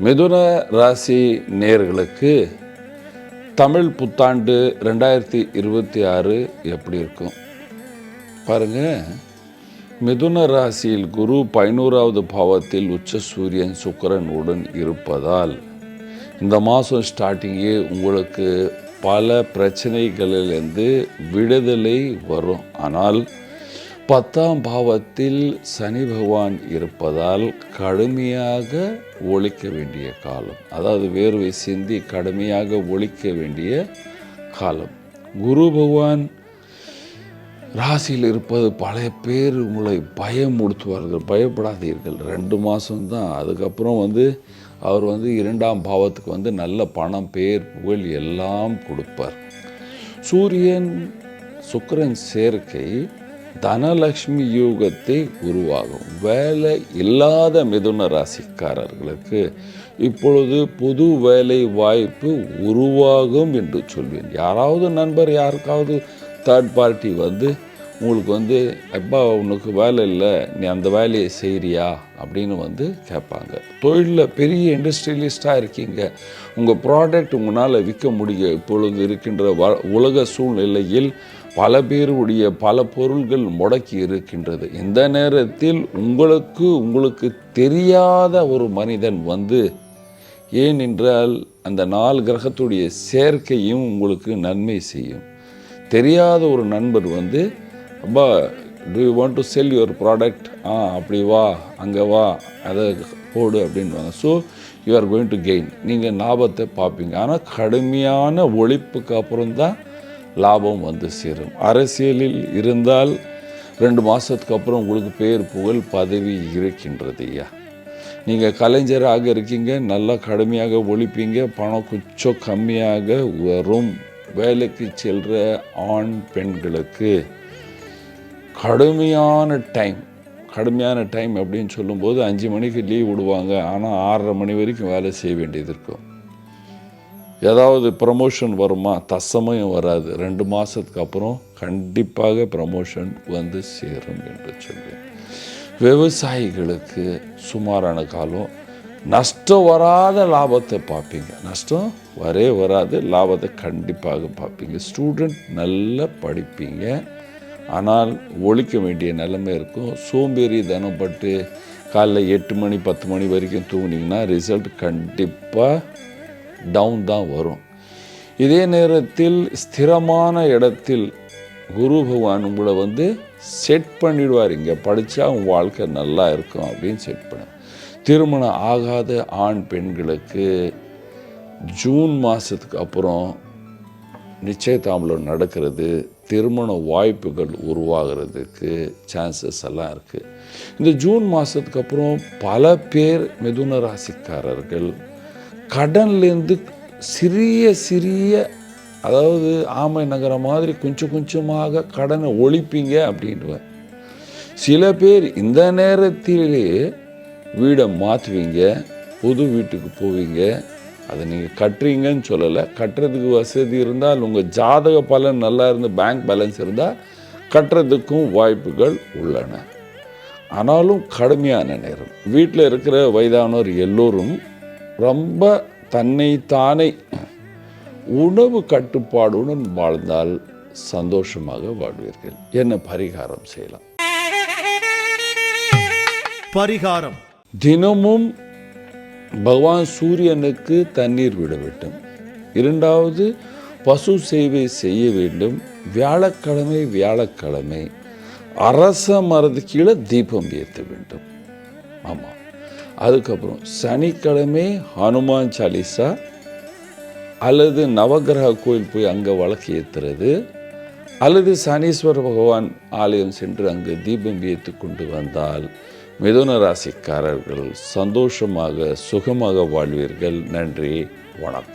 மிதுன ராசி நேயர்களுக்கு தமிழ் புத்தாண்டு 2026 எப்படி இருக்கும் பாருங்க. மிதுன ராசியில் குரு 11வது பாவத்தில் உச்ச சூரியன் சுக்கிரன் உடன் இருப்பதால் இந்த மாதம் ஸ்டார்டிங்கே உங்களுக்கு பல பிரச்சனைகளிலிருந்து விடுதலை வரும். ஆனால் 10ஆம் பாவத்தில் சனி பகவான் இருப்பதால் கடுமையாக ஒழிக்க வேண்டிய காலம், அதாவது வேர்வை சிந்தி கடுமையாக ஒழிக்க வேண்டிய காலம். குரு பகவான் ராசியில் இருப்பது பல பேர் உங்களை பயமுடுத்துவார்கள். பயப்படாதீர்கள், 2 மாதம்தான். அதுக்கப்புறம் அவர் 2ஆம் பாவத்துக்கு நல்ல பணம், பேர், புகழ் எல்லாம் கொடுப்பார். சூரியன் சுக்கிரன் சேர்க்கை தனலக்ஷ்மி யோகத்தை உருவாகும். வேலை இல்லாத மிதுன ராசிக்காரர்களுக்கு இப்பொழுது புது வேலை வாய்ப்பு உருவாகும் என்று சொல்வேன். யாராவது நண்பர் யாருக்காவது தேர்ட் பார்ட்டி உங்களுக்கு அப்பா உனக்கு வேலை இல்லை, நீ அந்த வேலையை செய்கிறியா அப்படின்னு கேட்பாங்க. தொழிலில் பெரிய இண்டஸ்ட்ரியலிஸ்டாக இருக்கீங்க, உங்கள் ப்ராடக்ட் உங்களால் விற்க முடியும். இப்பொழுது இருக்கின்ற உலக சூழ்நிலையில் பல பேருடைய பல பொருள்கள் முடக்கி இருக்கின்றது. இந்த நேரத்தில் உங்களுக்கு தெரியாத ஒரு மனிதன் ஏனென்றால் அந்த 4 கிரகத்துடைய சேர்க்கையும் உங்களுக்கு நன்மை செய்யும். தெரியாத ஒரு நண்பர் அப்பா to you want to sell your product, அப்படி வா, அங்கே வா, அதை போடு அப்படின்வாங்க. So you are going to gain. நீங்கள் லாபத்தை பார்ப்பீங்க. ஆனால் கடுமையான ஒழிப்புக்கு அப்புறம்தான் லாபம் சேரும். அரசியலில் இருந்தால் 2 மாதத்துக்கு அப்புறம் உங்களுக்கு பேர், புகழ், பதவி இருக்கின்றது. ஐயா, நீங்கள் கலைஞராக இருக்கீங்க, நல்லா கடுமையாக ஒழிப்பீங்க, பணம் கொஞ்சம் கம்மியாக வரும். வேலைக்கு செல்கிற ஆண் பெண்களுக்கு கடுமையான டைம் அப்படின்னு சொல்லும்போது 5 மணிக்கு லீவ் விடுவாங்க. ஆனால் 6:30 மணி வரைக்கும் வேலை செய்ய வேண்டியது இருக்கும். ஏதாவது ப்ரமோஷன் வருமா? தசமயம் வராது. 2 மாதத்துக்கு அப்புறம் கண்டிப்பாக ப்ரமோஷன் சேரும் என்று சொல்வேன். விவசாயிகளுக்கு சுமாரான காலம். நஷ்டம் வராத லாபத்தை பார்ப்பீங்க. நஷ்டம் வராது, லாபத்தை கண்டிப்பாக பார்ப்பீங்க. ஸ்டூடெண்ட் நல்லா படிப்பீங்க, ஆனால் ஒழிக்க வேண்டிய நிலைமை இருக்கும். சோம்பேறி தினப்பட்டு காலைல 8 மணி 10 மணி வரைக்கும் தூங்கினீங்கன்னா ரிசல்ட் கண்டிப்பாக டவுன் தான் வரும். இதே நேரத்தில் ஸ்திரமான இடத்தில் குரு பகவான் உங்களை செட் பண்ணிடுவார். இங்கே படித்தா உங்கள் வாழ்க்கை நல்லா இருக்கும் அப்படின்னு செட் பண்ண. திருமணம் ஆகாத ஆண் பெண்களுக்கு ஜூன் மாதத்துக்கு அப்புறம் நிச்சயதாம்பலம் நடக்கிறது, திருமண வாய்ப்புகள் உருவாகிறதுக்கு சான்சஸ் எல்லாம் இருக்குது. இந்த ஜூன் மாதத்துக்கு அப்புறம் பல பேர் மிதுன ராசிக்காரர்கள் கடன்லேருந்து சிறிய அதாவது ஆமை நகர மாதிரி கொஞ்சமாக கடனை ஒழிப்பீங்க அப்படின்வார். சில பேர் இந்த நேரத்திலே வீடை மாற்றுவீங்க, புது வீட்டுக்கு போவீங்க. அதை நீங்கள் கட்டுறீங்கன்னு சொல்லலை. கட்டுறதுக்கு வசதி இருந்தால், உங்கள் ஜாதக பலன் நல்லா இருந்து பேங்க் பேலன்ஸ் இருந்தால் கட்டுறதுக்கும் வாய்ப்புகள் உள்ளன. ஆனாலும் கடுமையான நேரம். வீட்டில் இருக்கிற வயதானோர் எல்லோரும் ரொம்ப தன்னைத்தானே உணவு கட்டுப்பாடுடன் வாழ்ந்தால் சந்தோஷமாக வாழ்வீர்கள். என்ன பரிகாரம் செய்யலாம்? பரிகாரம்: தினமும் பகவான் சூரியனுக்கு தண்ணீர் விட வேண்டும். 2வது, பசு சேவை செய்ய வேண்டும். வியாழக்கிழமை அரச மரத்து கீழே தீபம் ஏற்ற வேண்டும். ஆமாம். அதுக்கப்புறம் சனிக்கிழமை ஹனுமான் சாலிசா அல்லது நவகிரக கோயில் போய் அங்கே வழக்கு ஏற்றுறது, அல்லது சனீஸ்வர பகவான் ஆலயம் சென்று அங்கு தீபம் ஏற்றி கொண்டு வந்தால் மிதுன ராசிக்காரர்கள் சந்தோஷமாக சுகமாக வாழ்வீர்கள். நன்றி, வணக்கம்.